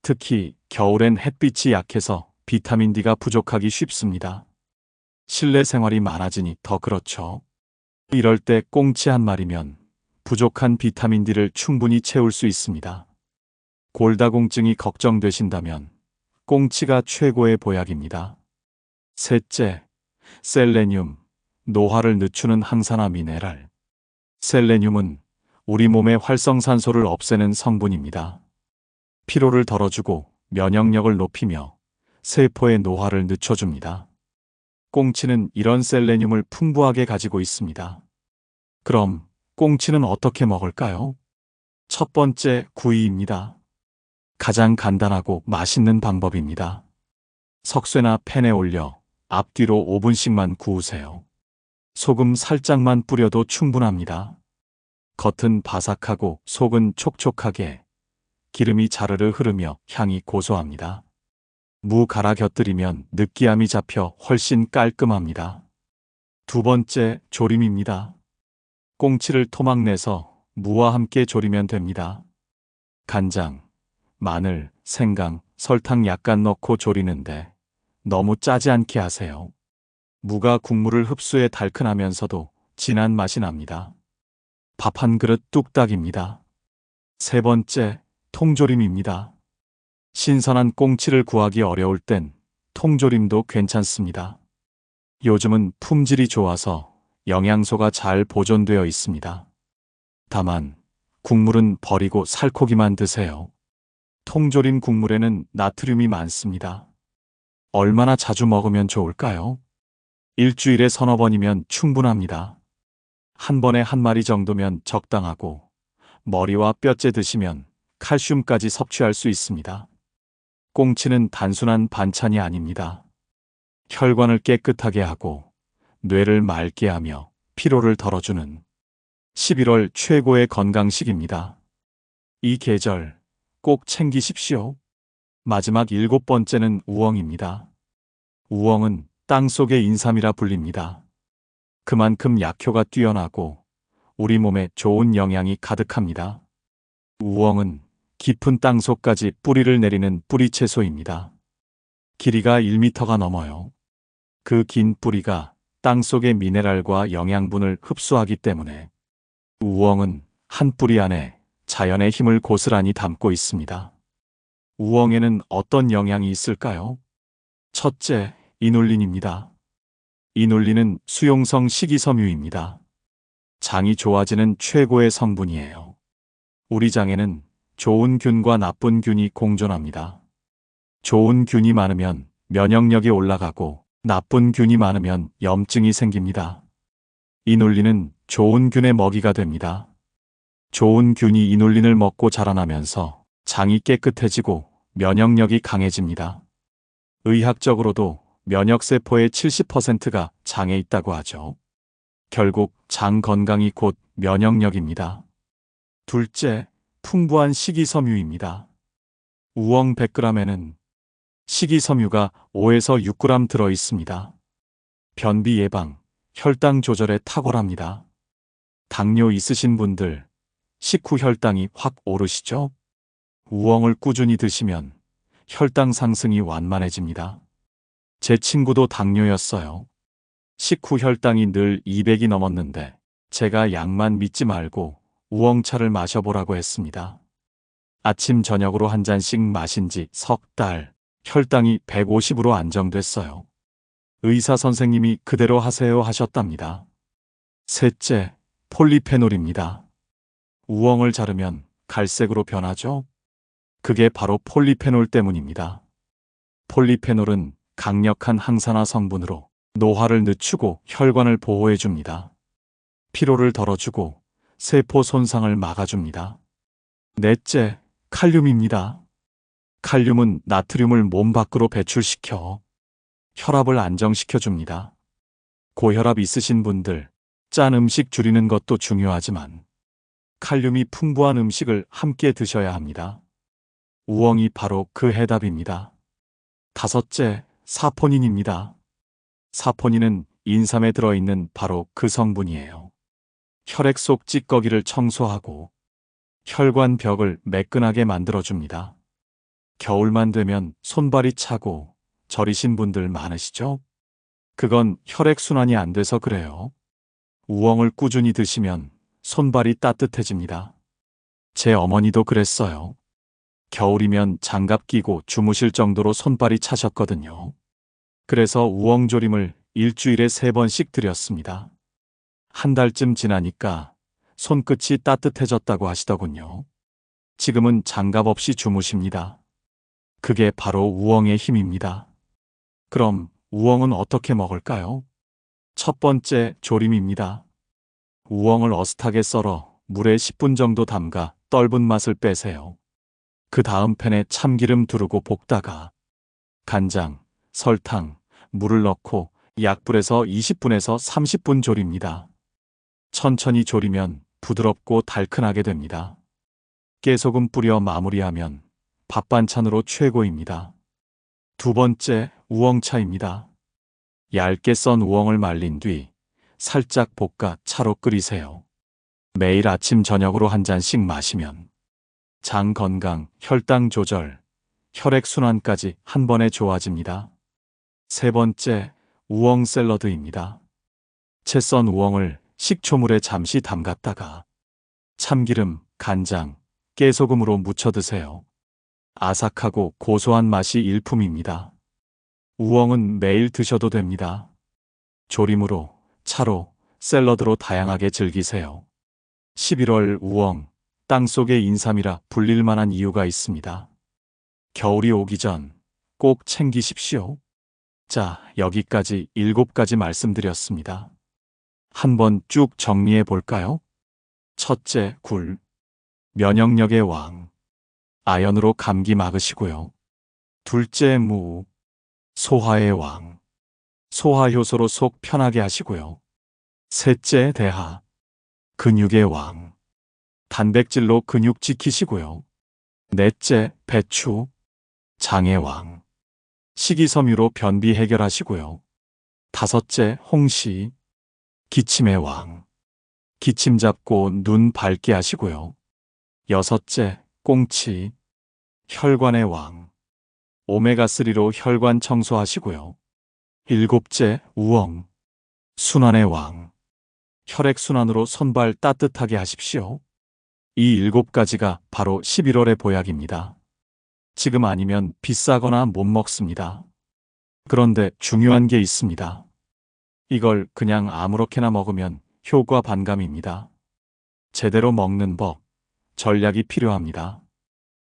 특히 겨울엔 햇빛이 약해서 비타민 D가 부족하기 쉽습니다. 실내 생활이 많아지니 더 그렇죠. 이럴 때 꽁치 한 마리면 부족한 비타민 D를 충분히 채울 수 있습니다. 골다공증이 걱정되신다면 꽁치가 최고의 보약입니다. 셋째, 셀레늄, 노화를 늦추는 항산화 미네랄. 셀레늄은 우리 몸의 활성산소를 없애는 성분입니다. 피로를 덜어주고 면역력을 높이며 세포의 노화를 늦춰줍니다. 꽁치는 이런 셀레늄을 풍부하게 가지고 있습니다. 그럼 꽁치는 어떻게 먹을까요? 첫 번째, 구이입니다. 가장 간단하고 맛있는 방법입니다. 석쇠나 팬에 올려 앞뒤로 5분씩만 구우세요. 소금 살짝만 뿌려도 충분합니다. 겉은 바삭하고 속은 촉촉하게, 기름이 자르르 흐르며 향이 고소합니다. 무 갈아 곁들이면 느끼함이 잡혀 훨씬 깔끔합니다. 두 번째, 조림입니다. 꽁치를 토막 내서 무와 함께 조리면 됩니다. 간장, 마늘, 생강, 설탕 약간 넣고 조리는데 너무 짜지 않게 하세요. 무가 국물을 흡수해 달큰하면서도 진한 맛이 납니다. 밥 한 그릇 뚝딱입니다. 세 번째, 통조림입니다. 신선한 꽁치를 구하기 어려울 땐 통조림도 괜찮습니다. 요즘은 품질이 좋아서 영양소가 잘 보존되어 있습니다. 다만 국물은 버리고 살코기만 드세요. 통조림 국물에는 나트륨이 많습니다. 얼마나 자주 먹으면 좋을까요? 일주일에 서너 번이면 충분합니다. 한 번에 한 마리 정도면 적당하고 머리와 뼈째 드시면 칼슘까지 섭취할 수 있습니다. 꽁치는 단순한 반찬이 아닙니다. 혈관을 깨끗하게 하고 뇌를 맑게 하며 피로를 덜어주는 11월 최고의 건강식입니다. 이 계절 꼭 챙기십시오. 마지막 7번째는 우엉입니다. 우엉은 땅속의 인삼이라 불립니다. 그만큼 약효가 뛰어나고 우리 몸에 좋은 영양이 가득합니다. 우엉은 깊은 땅속까지 뿌리를 내리는 뿌리채소입니다. 길이가 1m가 넘어요. 그 긴 뿌리가 땅속의 미네랄과 영양분을 흡수하기 때문에 우엉은 한 뿌리 안에 자연의 힘을 고스란히 담고 있습니다. 우엉에는 어떤 영양이 있을까요? 첫째, 이눌린입니다. 이눌린은 수용성 식이섬유입니다. 장이 좋아지는 최고의 성분이에요. 우리 장에는 좋은 균과 나쁜 균이 공존합니다. 좋은 균이 많으면 면역력이 올라가고 나쁜 균이 많으면 염증이 생깁니다. 이눌린은 좋은 균의 먹이가 됩니다. 좋은 균이 이눌린을 먹고 자라나면서 장이 깨끗해지고 면역력이 강해집니다. 의학적으로도 면역세포의 70%가 장에 있다고 하죠. 결국 장 건강이 곧 면역력입니다. 둘째, 풍부한 식이섬유입니다. 우엉 100g에는 식이섬유가 5에서 6g 들어 있습니다. 변비 예방, 혈당 조절에 탁월합니다. 당뇨 있으신 분들, 식후 혈당이 확 오르시죠? 우엉을 꾸준히 드시면 혈당 상승이 완만해집니다. 제 친구도 당뇨였어요. 식후 혈당이 늘 200이 넘었는데 제가 약만 믿지 말고 우엉차를 마셔보라고 했습니다. 아침 저녁으로 한 잔씩 마신 지 석 달, 혈당이 150으로 안정됐어요. 의사 선생님이 그대로 하세요 하셨답니다. 셋째, 폴리페놀입니다. 우엉을 자르면 갈색으로 변하죠? 그게 바로 폴리페놀 때문입니다. 폴리페놀은 강력한 항산화 성분으로 노화를 늦추고 혈관을 보호해줍니다. 피로를 덜어주고 세포 손상을 막아줍니다. 넷째, 칼륨입니다. 칼륨은 나트륨을 몸 밖으로 배출시켜 혈압을 안정시켜줍니다. 고혈압 있으신 분들, 짠 음식 줄이는 것도 중요하지만 칼륨이 풍부한 음식을 함께 드셔야 합니다. 우엉이 바로 그 해답입니다. 다섯째, 사포닌입니다. 사포닌은 인삼에 들어있는 바로 그 성분이에요. 혈액 속 찌꺼기를 청소하고 혈관 벽을 매끈하게 만들어줍니다. 겨울만 되면 손발이 차고 저리신 분들 많으시죠? 그건 혈액순환이 안 돼서 그래요. 우엉을 꾸준히 드시면 손발이 따뜻해집니다. 제 어머니도 그랬어요. 겨울이면 장갑 끼고 주무실 정도로 손발이 차셨거든요. 그래서 우엉조림을 일주일에 3번씩 드렸습니다. 한 달쯤 지나니까 손끝이 따뜻해졌다고 하시더군요. 지금은 장갑 없이 주무십니다. 그게 바로 우엉의 힘입니다. 그럼 우엉은 어떻게 먹을까요? 첫 번째, 조림입니다. 우엉을 어슷하게 썰어 물에 10분 정도 담가 떫은 맛을 빼세요. 그 다음 팬에 참기름 두르고 볶다가 간장, 설탕, 물을 넣고 약불에서 20분에서 30분 졸입니다. 천천히 졸이면 부드럽고 달큰하게 됩니다. 깨소금 뿌려 마무리하면 밥 반찬으로 최고입니다. 두 번째, 우엉차입니다. 얇게 썬 우엉을 말린 뒤 살짝 볶아 차로 끓이세요. 매일 아침 저녁으로 한 잔씩 마시면 장 건강, 혈당 조절, 혈액 순환까지 한 번에 좋아집니다. 세 번째, 우엉 샐러드입니다. 채 썬 우엉을 식초물에 잠시 담갔다가 참기름, 간장, 깨소금으로 무쳐 드세요. 아삭하고 고소한 맛이 일품입니다. 우엉은 매일 드셔도 됩니다. 조림으로, 차로, 샐러드로 다양하게 즐기세요. 11월 우엉, 땅속의 인삼이라 불릴 만한 이유가 있습니다. 겨울이 오기 전 꼭 챙기십시오. 자, 여기까지 7가지 말씀드렸습니다. 한번 쭉 정리해 볼까요? 첫째, 굴. 면역력의 왕. 아연으로 감기 막으시고요. 둘째, 무. 소화의 왕. 소화 효소로 속 편하게 하시고요. 셋째, 대하. 근육의 왕. 단백질로 근육 지키시고요. 넷째, 배추. 장의 왕. 식이섬유로 변비 해결하시고요. 다섯째, 홍시. 기침의 왕. 기침 잡고 눈 밝게 하시고요. 여섯째, 꽁치. 혈관의 왕. 오메가3로 혈관 청소하시고요. 일곱째, 우엉. 순환의 왕. 혈액순환으로 손발 따뜻하게 하십시오. 이 7가지가 바로 11월의 보약입니다. 지금 아니면 비싸거나 못 먹습니다. 그런데 중요한 게 있습니다. 이걸 그냥 아무렇게나 먹으면 효과 반감입니다. 제대로 먹는 법, 전략이 필요합니다.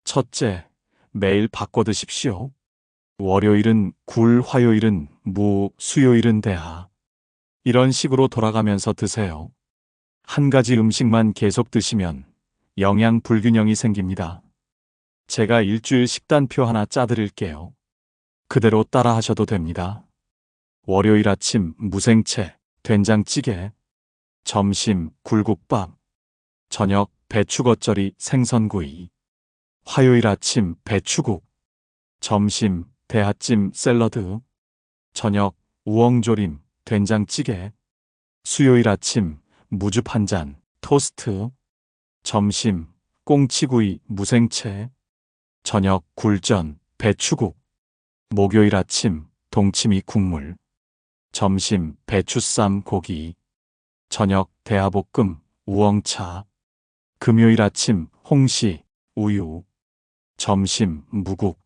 첫째, 매일 바꿔 드십시오. 월요일은 굴, 화요일은 무, 수요일은 대하. 이런 식으로 돌아가면서 드세요. 한 가지 음식만 계속 드시면 영양 불균형이 생깁니다. 제가 일주일 식단표 하나 짜드릴게요. 그대로 따라 하셔도 됩니다. 월요일 아침 무생채, 된장찌개, 점심 굴국밥, 저녁 배추겉절이 생선구이, 화요일 아침 배추국, 점심 대하찜 샐러드, 저녁 우엉조림 된장찌개, 수요일 아침 무즙 한 잔 토스트, 점심 꽁치구이 무생채, 저녁 굴전 배추국, 목요일 아침 동치미 국물, 점심 배추쌈 고기, 저녁 대하볶음 우엉차, 금요일 아침 홍시 우유, 점심 무국,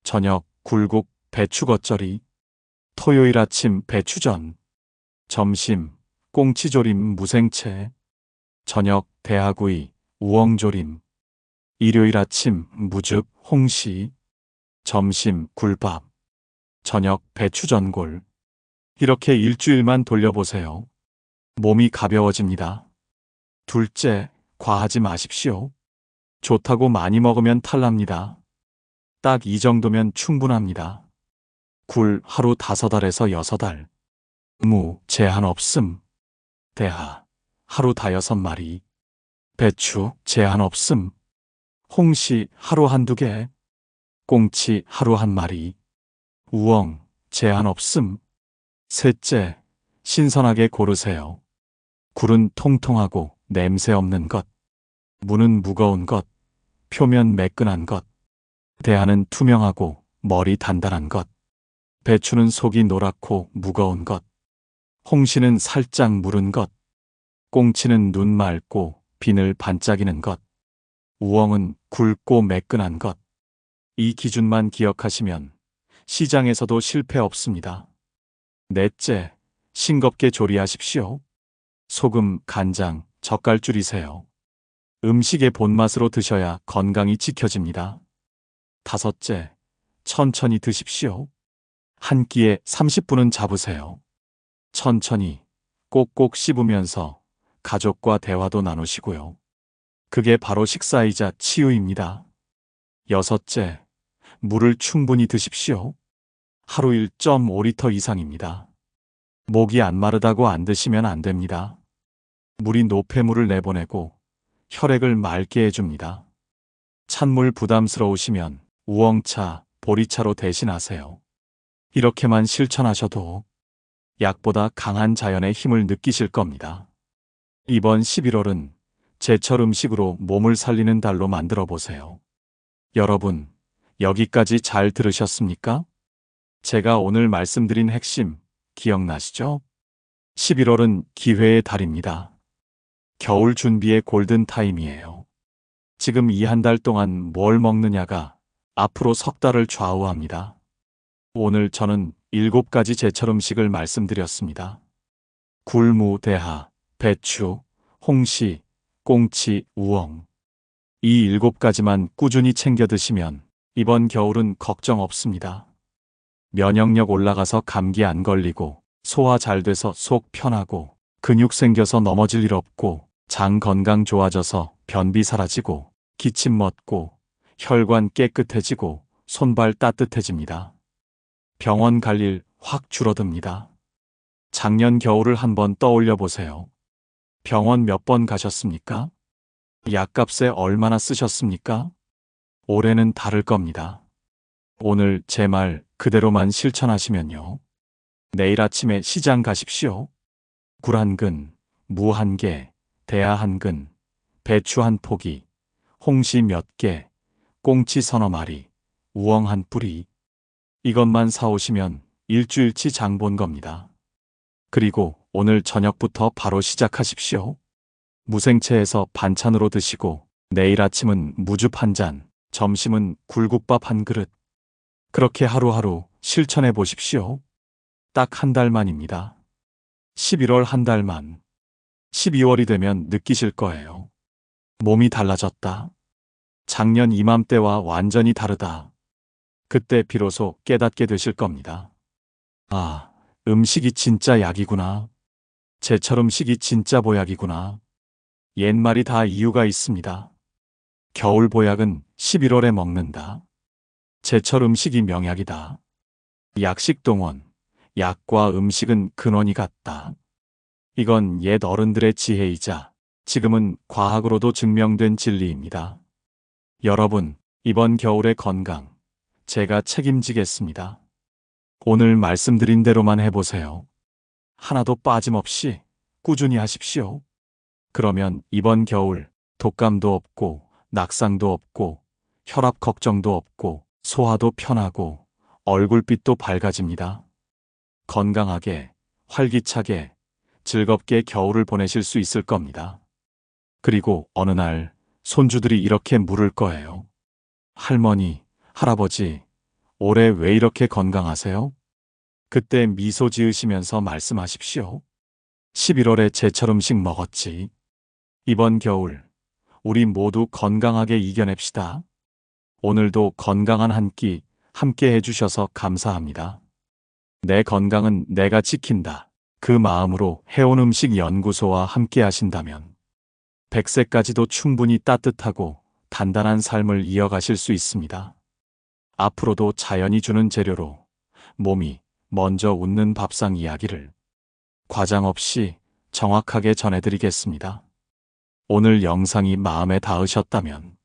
저녁 굴국 배추겉절이, 토요일 아침 배추전, 점심 꽁치조림 무생채, 저녁 대하구이 우엉조림, 일요일 아침 무즙 홍시, 점심 굴밥, 저녁 배추전골. 이렇게 일주일만 돌려보세요. 몸이 가벼워집니다. 둘째, 과하지 마십시오. 좋다고 많이 먹으면 탈납니다. 딱 이 정도면 충분합니다. 굴 하루 5알에서 6알. 무 제한 없음. 대하 하루 5마리. 배추 제한 없음. 홍시 하루 1~2개. 꽁치 하루 1마리. 우엉 제한 없음. 셋째, 신선하게 고르세요. 굴은 통통하고 냄새 없는 것. 무는 무거운 것. 표면 매끈한 것. 대하는 투명하고 머리 단단한 것. 배추는 속이 노랗고 무거운 것. 홍시는 살짝 무른 것. 꽁치는 눈 맑고 비늘 반짝이는 것. 우엉은 굵고 매끈한 것. 이 기준만 기억하시면 시장에서도 실패 없습니다. 넷째, 싱겁게 조리하십시오. 소금, 간장, 젓갈 줄이세요. 음식의 본맛으로 드셔야 건강이 지켜집니다. 다섯째, 천천히 드십시오. 한 끼에 30분은 잡으세요. 천천히 꼭꼭 씹으면서 가족과 대화도 나누시고요. 그게 바로 식사이자 치유입니다. 여섯째, 물을 충분히 드십시오. 하루 1.5리터 이상입니다. 목이 안 마르다고 안 드시면 안 됩니다. 물이 노폐물을 내보내고 혈액을 맑게 해줍니다. 찬물 부담스러우시면 우엉차, 보리차로 대신하세요. 이렇게만 실천하셔도 약보다 강한 자연의 힘을 느끼실 겁니다. 이번 11월은 제철 음식으로 몸을 살리는 달로 만들어 보세요. 여러분, 여기까지 잘 들으셨습니까? 제가 오늘 말씀드린 핵심 기억나시죠? 11월은 기회의 달입니다. 겨울 준비의 골든타임이에요. 지금 이 한 달 동안 뭘 먹느냐가 앞으로 석 달을 좌우합니다. 오늘 저는 7가지 제철 음식을 말씀드렸습니다. 굴무, 대하, 배추, 홍시, 꽁치, 우엉. 이 7가지만 꾸준히 챙겨 드시면 이번 겨울은 걱정 없습니다. 면역력 올라가서 감기 안 걸리고, 소화 잘 돼서 속 편하고, 근육 생겨서 넘어질 일 없고, 장 건강 좋아져서 변비 사라지고, 기침 멎고, 혈관 깨끗해지고, 손발 따뜻해집니다. 병원 갈 일 확 줄어듭니다. 작년 겨울을 한번 떠올려 보세요. 병원 몇 번 가셨습니까? 약값에 얼마나 쓰셨습니까? 올해는 다를 겁니다. 오늘 제 말 그대로만 실천하시면요. 내일 아침에 시장 가십시오. 굴 한 근, 무 한 개, 대하 한 근, 배추 한 포기, 홍시 몇 개, 꽁치 서너 마리, 우엉 한 뿌리. 이것만 사오시면 일주일치 장 본 겁니다. 그리고 오늘 저녁부터 바로 시작하십시오. 무생채에서 반찬으로 드시고, 내일 아침은 무즙 한 잔, 점심은 굴국밥 한 그릇. 그렇게 하루하루 실천해 보십시오. 딱 한 달만입니다. 11월 한 달만. 12월이 되면 느끼실 거예요. 몸이 달라졌다. 작년 이맘때와 완전히 다르다. 그때 비로소 깨닫게 되실 겁니다. 아, 음식이 진짜 약이구나. 제철 음식이 진짜 보약이구나. 옛말이 다 이유가 있습니다. 겨울 보약은 11월에 먹는다. 제철 음식이 명약이다. 약식동원, 약과 음식은 근원이 같다. 이건 옛 어른들의 지혜이자 지금은 과학으로도 증명된 진리입니다. 여러분, 이번 겨울의 건강, 제가 책임지겠습니다. 오늘 말씀드린 대로만 해보세요. 하나도 빠짐없이 꾸준히 하십시오. 그러면 이번 겨울 독감도 없고 낙상도 없고 혈압 걱정도 없고 소화도 편하고 얼굴빛도 밝아집니다. 건강하게, 활기차게, 즐겁게 겨울을 보내실 수 있을 겁니다. 그리고 어느 날 손주들이 이렇게 물을 거예요. 할머니, 할아버지, 올해 왜 이렇게 건강하세요? 그때 미소 지으시면서 말씀하십시오. 11월에 제철 음식 먹었지. 이번 겨울, 우리 모두 건강하게 이겨냅시다. 오늘도 건강한 한 끼 함께 해주셔서 감사합니다. 내 건강은 내가 지킨다. 그 마음으로 해온음식연구소와 함께 하신다면 100세까지도 충분히 따뜻하고 단단한 삶을 이어가실 수 있습니다. 앞으로도 자연이 주는 재료로 몸이 먼저 웃는 밥상 이야기를 과장 없이 정확하게 전해드리겠습니다. 오늘 영상이 마음에 닿으셨다면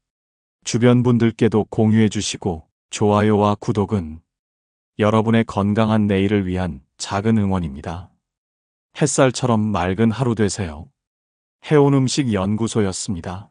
주변 분들께도 공유해 주시고 좋아요와 구독은 여러분의 건강한 내일을 위한 작은 응원입니다. 햇살처럼 맑은 하루 되세요. 해온음식연구소였습니다.